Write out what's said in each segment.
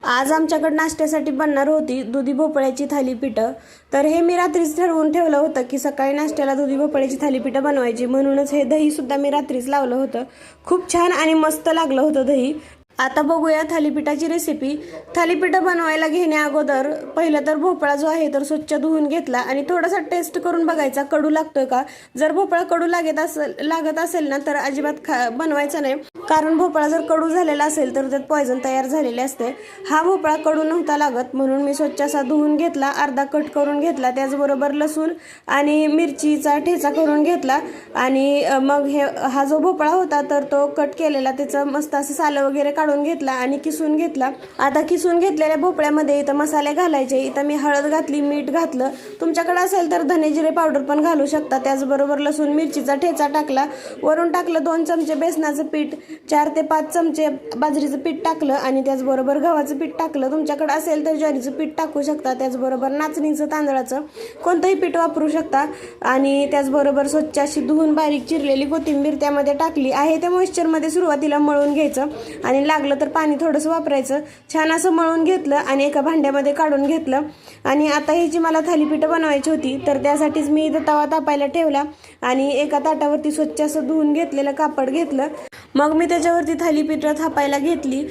आज आमच्याकडे नाश्त्यासाठी बनणार होती दुधी भोपळ्याची थालीपीठं। तर हे मी रात्रीच ठरवून ठेवलं होतं की सकाळी नाश्त्याला दुधी भोपळ्याची थालीपीठं बनवायची, म्हणूनच हे दही सुद्धा मी रात्रीच लावलं होतं। खूप छान आणि मस्त लागलं होतं दही। आता बघूया थालीपीठाची रेसिपी। थालीपीठं बनवायला घेण्या अगोदर पहिलं तर भोपळा जो आहे तर स्वच्छ धुवून घेतला आणि थोडासा टेस्ट करून बघायचा कडू लागतोय का। जर भोपळा कडू लागत असेल ना तर अजिबात बनवायचा नाही, कारण भोपळा जर कडू झालेला असेल तर त्यात पॉयझन तयार झालेले असते। हा भोपळा कडू नव्हता लागत म्हणून मी स्वच्छ असा धुवून घेतला, अर्धा कट करून घेतला, त्याचबरोबर लसूण आणि मिरचीचा ठेचा करून घेतला आणि मग हा जो भोपळा होता तर तो कट केलेला त्याचं मस्त असं सालं वगैरे काढून घेतला आणि किसून घेतला। आता किसून घेतलेल्या भोपळ्यामध्ये इथं मसाले घालायचे। इथं मी हळद घातली, मीठ घातलं, तुमच्याकडे असेल तर धने जिरे पावडर पण घालू शकता। त्याचबरोबर लसूण मिरचीचा ठेचा टाकला, वरून टाकलं 2 चमचे बेसनाचं पीठ, 4 ते 5 चमचे बाजरीचं पीठ टाकलं आणि त्याचबरोबर गव्हाचं पीठ टाकलं। तुमच्याकडे असेल तर ज्वारीचं पीठ टाकू शकता, त्याचबरोबर नाचणीचं तांदळाचं कोणतंही पीठ वापरू शकता आणि त्याचबरोबर स्वच्छ अशी धुवून बारीक चिरलेली कोथिंबीर त्यामध्ये टाकली आहे। त्या मॉइश्चरमध्ये सुरुवातीला मळून घ्यायचं आणि लागलं तर पाणी थोडंसं वापरायचं। छान असं मळून घेतलं आणि एका भांड्यामध्ये काढून घेतलं आणि आता ही जी मला थालीपीठं बनवायची होती तर त्यासाठीच मी इथं तवा तापायला ठेवला आणि एका ताटावरती स्वच्छ असं धुवून घेतलेलं कापड घेतलं। मग मी त्याच्यावरती थालीपीठं थापायला घेतली।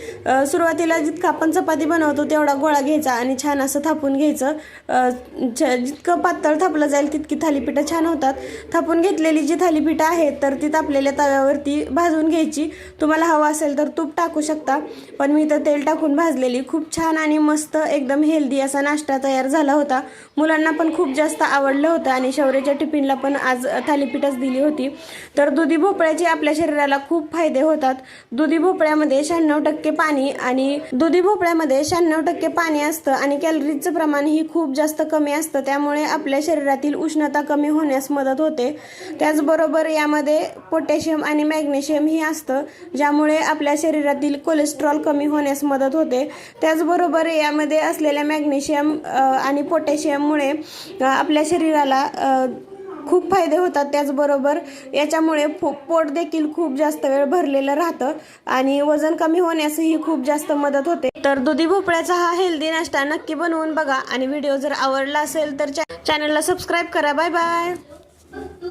सुरुवातीला जितका आपण चपाती बनवतो तेवढा गोळा घ्यायचा आणि छान असं थापून घ्यायचं। जितकं पातळ थापलं जाईल तितकी थालीपीठं छान होतात। थापून घेतलेली जी थालीपीठं आहेत तर ती तापलेल्या तव्यावरती भाजून घ्यायची। तुम्हाला हवं असेल तर तूप टाकू शकता, पण मी तर तेल टाकून भाजलेली। खूप छान आणि मस्त एकदम हेल्दी असा नाश्ता तयार झाला होता। मुलांना पण खूप जास्त आवडलं होतं आणि शौर्याच्या टिफिनला पण आज थालीपीठच दिली होती। तर दुधी भोपळ्याचे आपल्या शरीराला खूप फायदे होतात। दुधी भोपळ्यामध्ये 96% पाणी आणि दुधी भोपळ्यामध्ये 96% पाणी असतं आणि कॅलरीजचं प्रमाण ही खूप जास्त कमी असतं, त्यामुळे आपल्या शरीरातील उष्णता कमी होण्यास मदत होते। त्याचबरोबर यामध्ये पोटॅशियम आणि मॅग्नेशियम ही असतं, ज्यामुळे आपल्या शरीरातील कोलेस्ट्रॉल कमी होण्यास मदत होते। त्याचबरोबर यामध्ये असलेल्या मॅग्नेशियम आणि पोटॅशियममुळे आपल्या शरीराला खूप फायदे होतात। त्याचबरोबर याच्यामुळे पोट देखील खूप जास्त वेळ भरलेलं राहतं आणि वजन कमी होण्यासही खूप जास्त मदत होते। तर दुधी भोपळ्याचा हा हेल्दी नाश्ता नक्की बनवून बघा आणि व्हिडिओ जर आवडला असेल तर चॅनलला सबस्क्राईब करा। Bye bye.